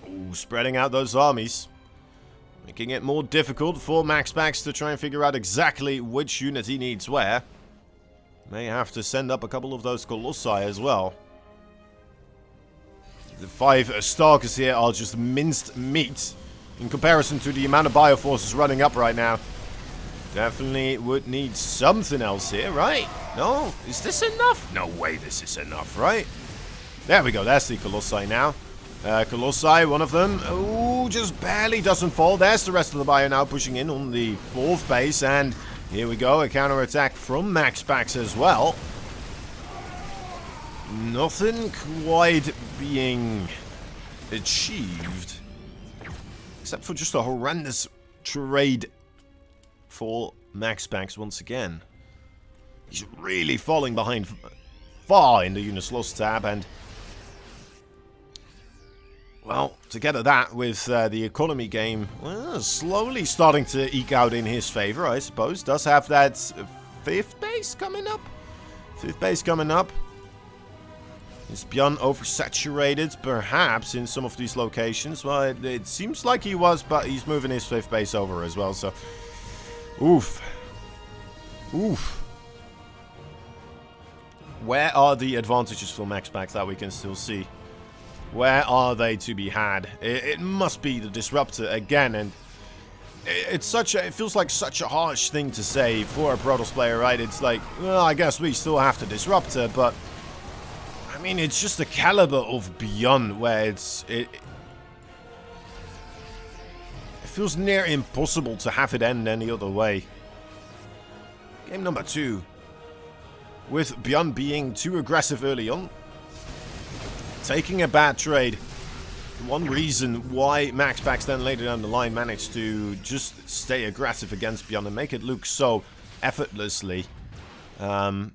Ooh, spreading out those armies. Making it more difficult for MAXPAX to try and figure out exactly which unit he needs where. May have to send up a couple of those Colossi as well. The 5 Stalkers here are just minced meat in comparison to the amount of Bioforces running up right now. Definitely would need something else here, right? No? Is this enough? No way this is enough, right? There we go, that's the Colossi now. Colossi, one of them. Ooh, just barely doesn't fall. There's the rest of the Bio now pushing in on the 4th base. And here we go, a counterattack from MAXPAX as well. Nothing quite being achieved. Except for just a horrendous trade for MAXPAX once again. He's really falling behind far in the units lost tab, and well, together that with the economy game, well, slowly starting to eke out in his favor, I suppose. Does have that 5th base coming up. 5th base coming up. Is Byun oversaturated, perhaps, in some of these locations? Well, it seems like he was, but he's moving his 5th base over as well, so oof. Oof. Where are the advantages for MAXPAX that we can still see? Where are they to be had? It must be the Disruptor again, and it's such a, it feels like such a harsh thing to say for a Protoss player, right? It's like, well, I guess we still have the Disruptor, but I mean, it's just the caliber of Byun where it feels near impossible to have it end any other way. Game number 2. With Byun being too aggressive early on. Taking a bad trade. One reason why MAXPAX then later down the line managed to just stay aggressive against Byun and make it look so effortlessly. And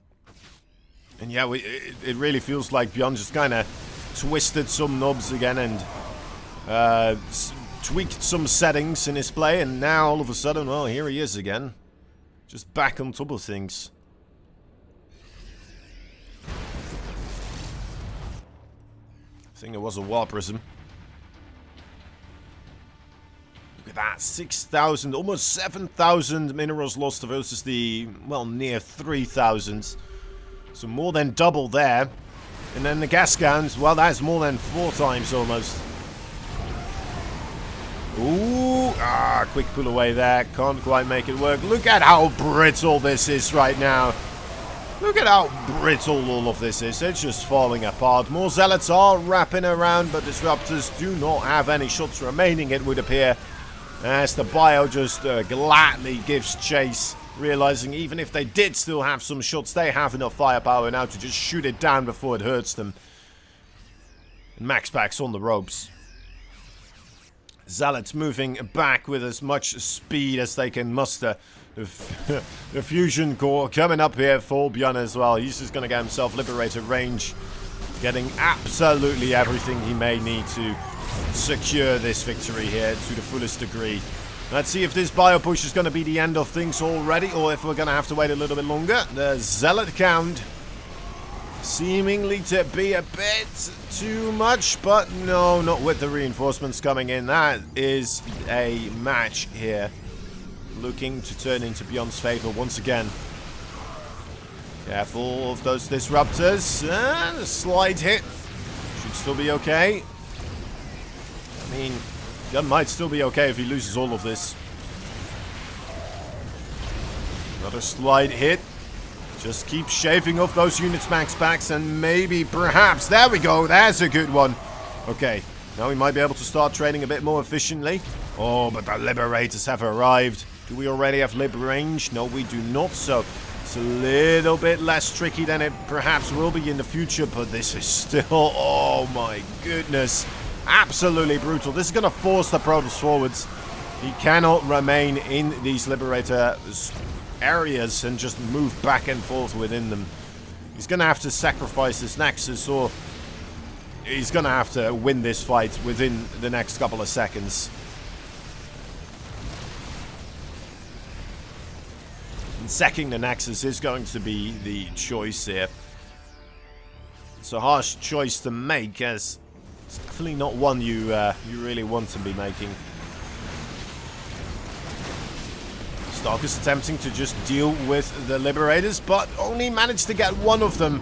yeah, it really feels like Byun just kind of twisted some knobs again and tweaked some settings in his play. And now all of a sudden, well, here he is again. Just back on top of things. I think it was a War Prism. Look at that, 6,000, almost 7,000 minerals lost versus the, well, near 3,000. So more than double there. And then the gas guns, well, that's more than 4 times almost. Ooh, quick pull away there. Can't quite make it work. Look at how brittle this is right now. Look at how brittle all of this is. It's just falling apart. More Zealots are wrapping around, but Disruptors do not have any shots remaining, it would appear. As the Bio just gladly gives chase, realizing even if they did still have some shots, they have enough firepower now to just shoot it down before it hurts them. And MAXPAX on the ropes. Zealots moving back with as much speed as they can muster. The fusion core coming up here for Byun as well. He's just going to get himself liberated range. Getting absolutely everything he may need to secure this victory here to the fullest degree. Let's see if this bio push is going to be the end of things already, or if we're going to have to wait a little bit longer. The Zealot count seemingly to be a bit too much, but no, not with the reinforcements coming in. That is a match here. Looking to turn into Byun's favor once again. Careful of those Disruptors. And a slight hit. Should still be okay. I mean, Byun might still be okay if he loses all of this. Another slight hit. Just keep shaving off those units, MAXPAX, and maybe, perhaps, there we go, there's a good one. Okay, Now we might be able to start trading a bit more efficiently. Oh, but the Liberators have arrived. Do we already have Lib range? No, we do not, so it's a little bit less tricky than it perhaps will be in the future, but this is still, oh my goodness, absolutely brutal. This is going to force the Protoss forwards. He cannot remain in these Liberator areas and just move back and forth within them. He's going to have to sacrifice his Nexus, or he's going to have to win this fight within the next couple of seconds. And sacking the Nexus is going to be the choice here. It's a harsh choice to make, as it's definitely not one you really want to be making. Starkers attempting to just deal with the Liberators, but only managed to get one of them.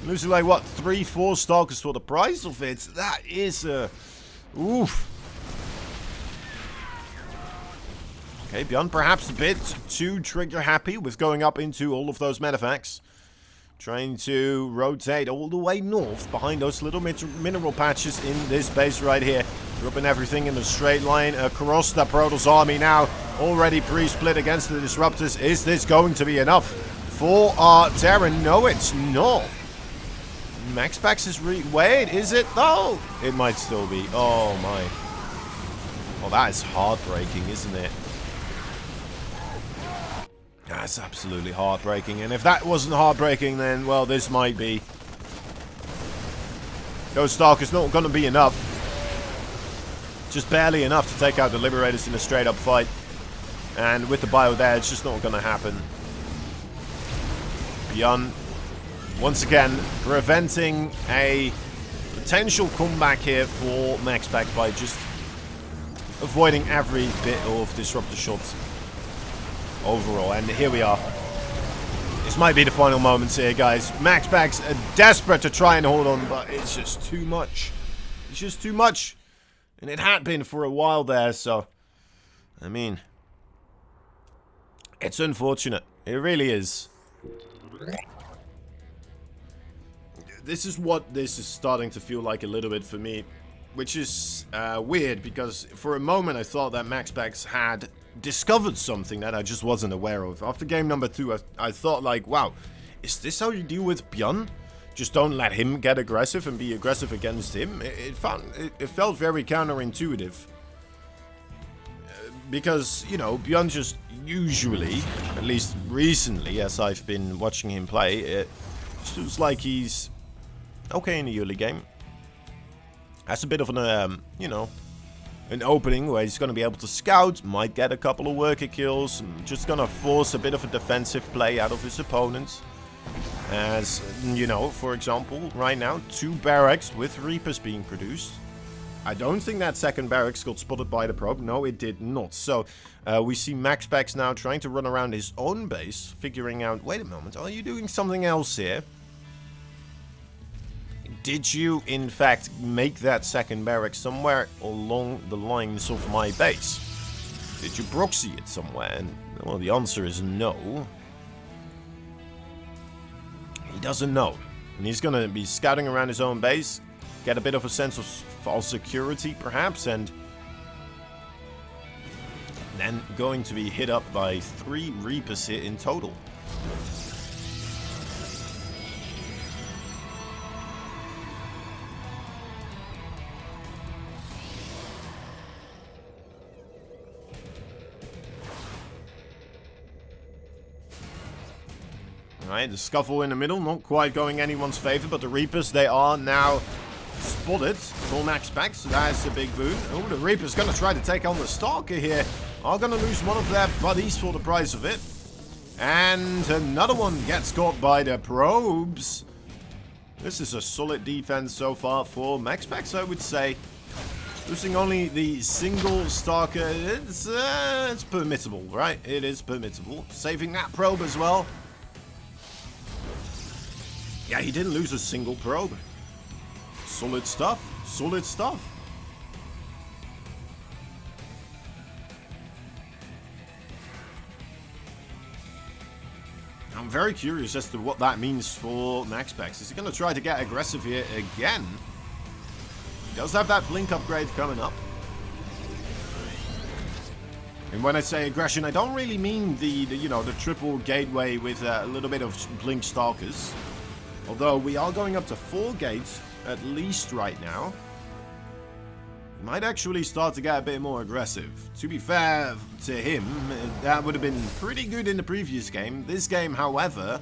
Losing like, what, 3-4 Stalkers for the price of it? That is oof. Okay, Byun perhaps a bit too trigger happy with going up into all of those medevacts. Trying to rotate all the way north behind those little mineral patches in this base right here. Dropping everything in a straight line across the Protoss army now. Already pre-split against the Disruptors. Is this going to be enough for our Terran? No, it's not. MAXPAX is wait, is it though? It might still be. Oh my. Oh, that is heartbreaking, isn't it? That's absolutely heartbreaking. And if that wasn't heartbreaking, then, well, this might be. Those Stalkers not going to be enough. Just barely enough to take out the Liberators in a straight-up fight. And with the bio there, it's just not going to happen. Byun, once again, preventing a potential comeback here for MAXPAX by just avoiding every bit of Disruptor shots overall. And here we are. This might be the final moments here, guys. MAXPAX are desperate to try and hold on, but it's just too much. It's just too much. And it had been for a while there, so I mean, it's unfortunate. It really is. This is what this is starting to feel like a little bit for me, which is weird, because for a moment I thought that MAXPAX had discovered something that I just wasn't aware of. After game number 2, I thought like, wow, is this how you deal with Byun? Just don't let him get aggressive and be aggressive against him. It felt very counterintuitive. Because, you know, Byun just usually, at least recently, as I've been watching him play, it feels like he's okay in the early game. Has a bit of an, you know, an opening where he's going to be able to scout, might get a couple of worker kills, just going to force a bit of a defensive play out of his opponents. As, you know, for example, right now, 2 barracks with Reapers being produced. I don't think that second barracks got spotted by the probe. No, it did not. So, we see MAXPAX now trying to run around his own base, figuring out, wait a moment, are you doing something else here? Did you, in fact, make that second barrack somewhere along the lines of my base? Did you proxy it somewhere? And, well, the answer is no. He doesn't know. And he's going to be scouting around his own base, get a bit of a sense of false security, perhaps, and then going to be hit up by 3 Reapers here in total. Alright, the scuffle in the middle, not quite going anyone's favor, but the Reapers, they are now spotted for MAXPAX, so that's a big boon. Oh, the Reaper's going to try to take on the Stalker here. Are going to lose one of their buddies for the price of it. And another one gets caught by the probes. This is a solid defense so far for MAXPAX, I would say. Losing only the single Stalker, it's permissible, right? It is permissible. Saving that probe as well. Yeah, he didn't lose a single probe. Solid stuff. Solid stuff. I'm very curious as to what that means for MAXPAX. Is he going to try to get aggressive here again? He does have that blink upgrade coming up. And when I say aggression, I don't really mean the you know, the triple gateway with a little bit of blink stalkers. Although we are going up to 4 gates at least right now. He might actually start to get a bit more aggressive. To be fair to him, that would have been pretty good in the previous game. This game, however,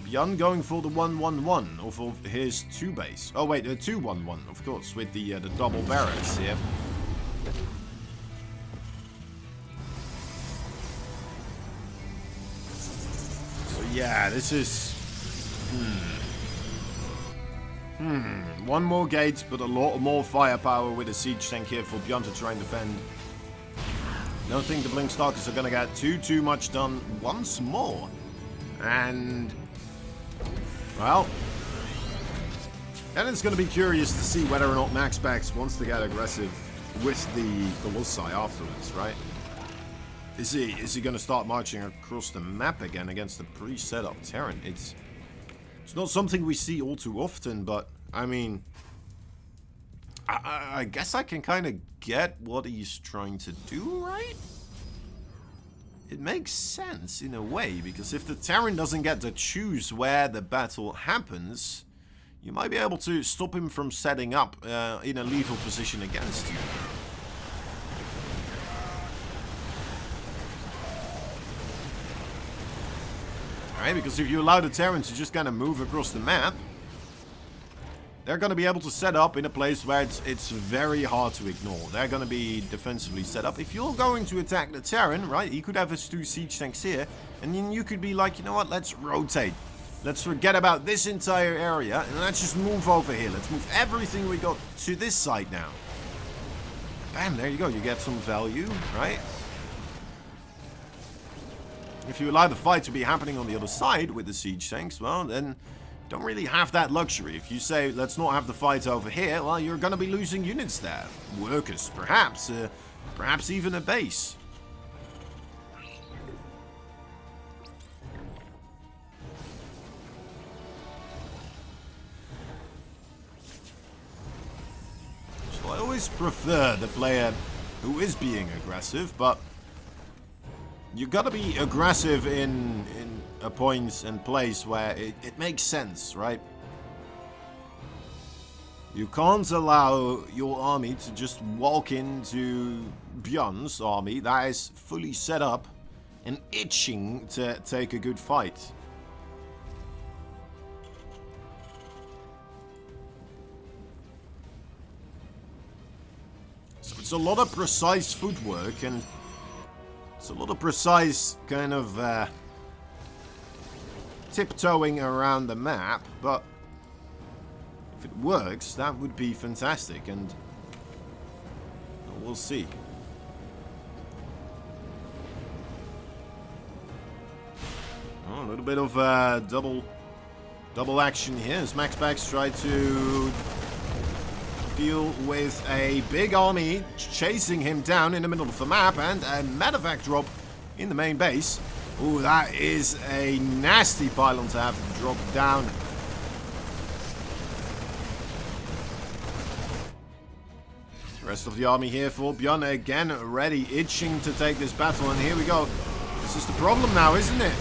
Byun going for the 1-1-1 or for his 2 base. Oh wait, the 2-1-1, of course, with the double barracks here. Yeah, this is... One more gate, but a lot more firepower with a siege tank here for Byun to try and defend. Don't think the Blink Stalkers are going to get too much done once more. And... well... then it's going to be curious to see whether or not MAXPAX wants to get aggressive with the Colossi afterwards, right? Is he going to start marching across the map again against the pre-set up Terran? It's not something we see all too often, but I mean, I guess I can kind of get what he's trying to do, right? It makes sense in a way, because if the Terran doesn't get to choose where the battle happens, you might be able to stop him from setting up in a lethal position against you. Right, because if you allow the Terran to just kind of move across the map, they're going to be able to set up in a place where it's very hard to ignore. They're going to be defensively set up. If you're going to attack the Terran, right, he could have his 2 siege tanks here, and then you could be like, you know what, let's rotate. Let's forget about this entire area, and let's just move over here. Let's move everything we got to this side now. Bam, there you go. You get some value, right? If you allow the fight to be happening on the other side with the siege tanks, well, then you don't really have that luxury. If you say, let's not have the fight over here, well, you're going to be losing units there. Workers, perhaps. Perhaps even a base. So I always prefer the player who is being aggressive, but you gotta be aggressive in a point and place where it makes sense, right? You can't allow your army to just walk into Byun's army that is fully set up and itching to take a good fight. So it's a lot of precise footwork, and it's a lot of precise kind of tiptoeing around the map, but if it works, that would be fantastic, and we'll see. Oh, a little bit of double action here as MAXPAX try to deal with a big army chasing him down in the middle of the map, and a medevac drop in the main base. Ooh, that is a nasty pylon to have drop down. The rest of the army here for Byun again, ready, itching to take this battle, and here we go. This is the problem now, isn't it?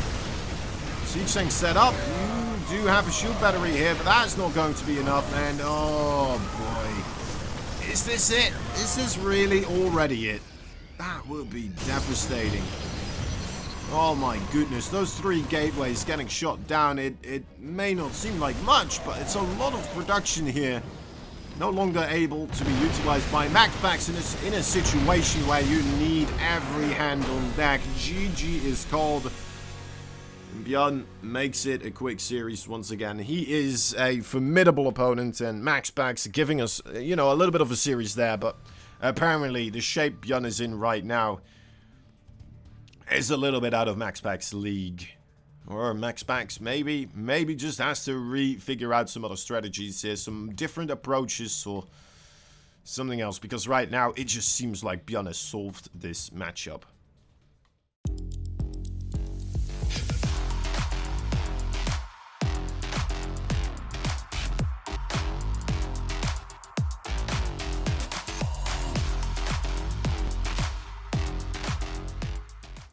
Siege tank set up. You do have a shield battery here, but that's not going to be enough, and oh boy. Is this it? Is this really already it? That would be devastating. Oh my goodness, those 3 gateways getting shot down, it may not seem like much, but it's a lot of production here. No longer able to be utilized by MAXPAX in a situation where you need every hand on deck. GG is called. Byun makes it a quick series once again. He is a formidable opponent, and MAXPAX giving us, you know, a little bit of a series there, but apparently the shape Byun is in right now is a little bit out of MAXPAX league. Or MAXPAX maybe just has to figure out some other strategies here, some different approaches or something else, because right now it just seems like Byun has solved this matchup.